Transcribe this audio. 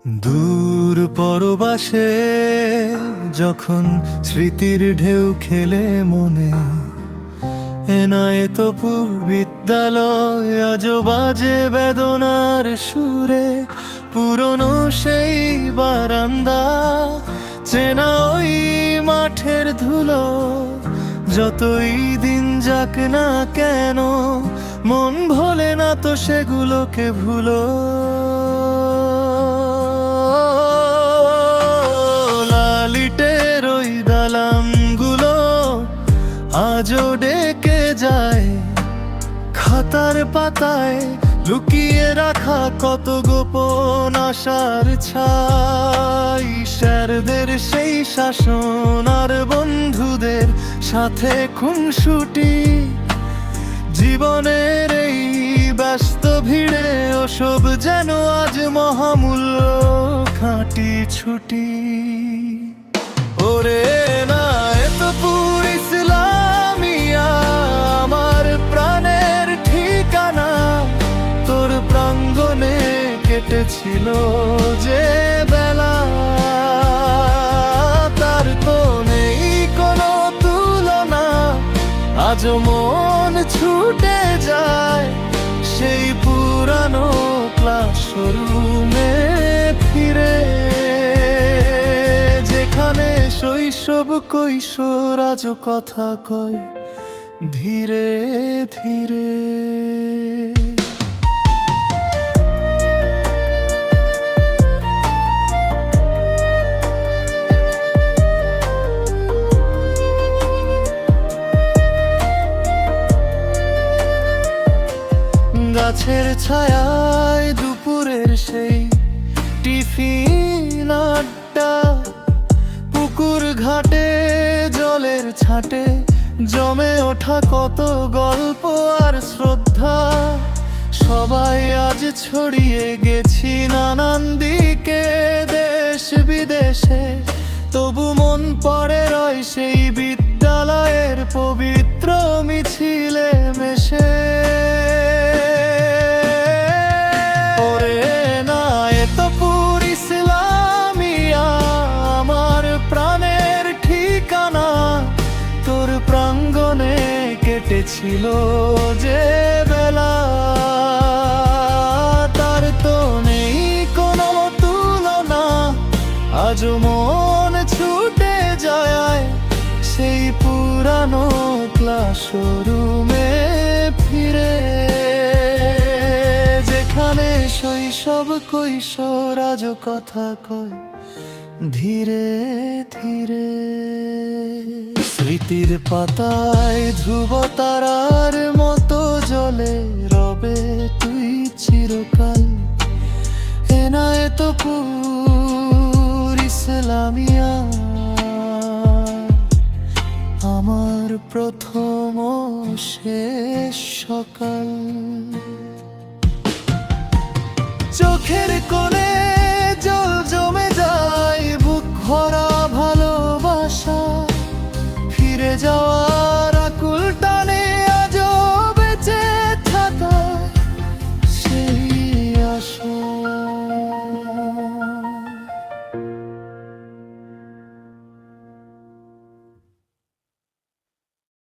দূর পরবাসে যখন স্মৃতির ঢেউ খেলে মনে, এনায়েতপুর বিদ্যালয় আজ বাজে বেদনার সুরে। পুরনো সেই বারান্দা, চেনা ওই মাঠের ধুলো, যতই দিন যাক না কেন মন ভোলে না তো সেগুলোকে ভুলো। লালিটের ওই দালানগুলো আজও ডেকে যায়, খাতার পাতায় লুকিয়ে রাখা কত গোপন আশার ছাই। স্যারদের সেই শাসন আর বন্ধুদের সাথে খুনসুটি, জীবনের এই ব্যস্ত ভিড়ে ওসব যেন আজ মহামূল্য খাঁটি ছুটি। ওরে এনায়েতপুর ইসলামিয়া আমার প্রাণের ঠিকানা, তোর প্রাঙ্গণে কেটেছিল যে বেলা, তার তো নেই কোনো তুলনা। আজও মন ছুটে যায় সেই পুরানো ক্লাসরুমে ফিরে, যেখানে শৈশব কৈশোর আজও কথা কয় ধীরে ধীরে। গাছের ছায়ায় দুপুরের সেই টিফিন আড্ডা, পুকুর ঘাটে জলের ছাটে জমে ওঠা কত গল্প আর শ্রদ্ধা। সবাই আজ ছড়িয়ে গেছি নানান দিকে দেশ বিদেশে, তবু মন পড়ে রয় সেই বিদ্যালয়ের পবিত্র মিছিলে মেশে। ওরে এনায়েতপুর ইসলামিয়া আমার প্রাণের ঠিকানা, তোর প্রাঙ্গণে কেটেছিল যে বেলা, তার তো নেই কোনো তুলনা। আজও মন ছুটে যায় সেই পুরানো ক্লাসরুমে ফিরে, যেখানে শৈশব কৈশোর আজও কথা কয় ধীরে ধীরে। স্মৃতির পাতায় ধ্রুব তারার মতো জ্বলে রবে তুই চিরকাল। এনায়েতপুর ইসলামিয়া আমার প্রথম ও শেষ সকাল। চোখের কোণ